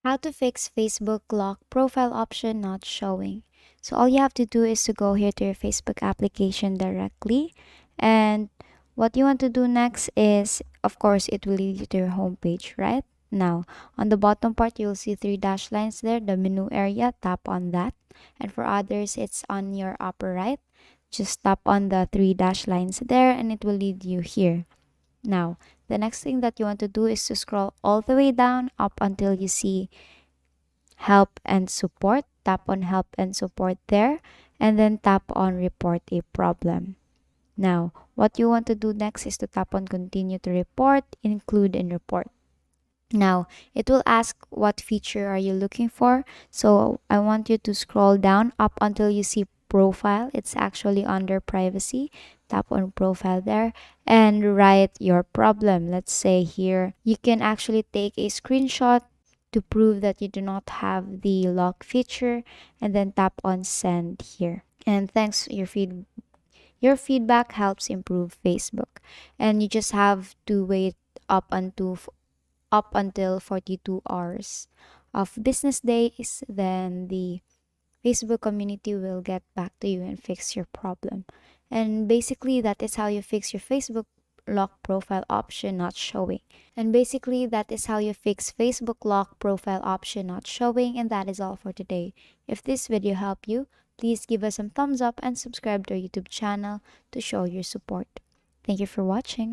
How to fix Facebook lock profile option not showing. So all you have to do is to go here to your Facebook application directly. And what you want to do next is, of course, it will lead you to your home page, right? Now, on the bottom part, you'll see three dash lines there, the menu area. Tap on that. And for others, it's on your upper right. Just tap on the three dash lines there and it will lead you here. Now, the next thing that you want to do is to scroll all the way down up until you see help and support. Tap on help and support there and then tap on report a problem. Now, what you want to do next is to tap on continue to report, include and report. Now, it will ask what feature are you looking for. So I want you to scroll down up until you see profile. It's actually under privacy. Tap on profile there and write your problem. Let's say here, you can actually take a screenshot to prove that you do not have the lock feature and then tap on send here. And thanks your feedback helps improve Facebook. And you just have to wait up until up until 42 hours of business days, then the Facebook community will get back to you and fix your problem. And basically, that is how you fix your Facebook lock profile option not showing. And basically, that is how you fix Facebook lock profile option not showing. And that is all for today. If this video helped you, please give us some thumbs up and subscribe to our YouTube channel to show your support. Thank you for watching.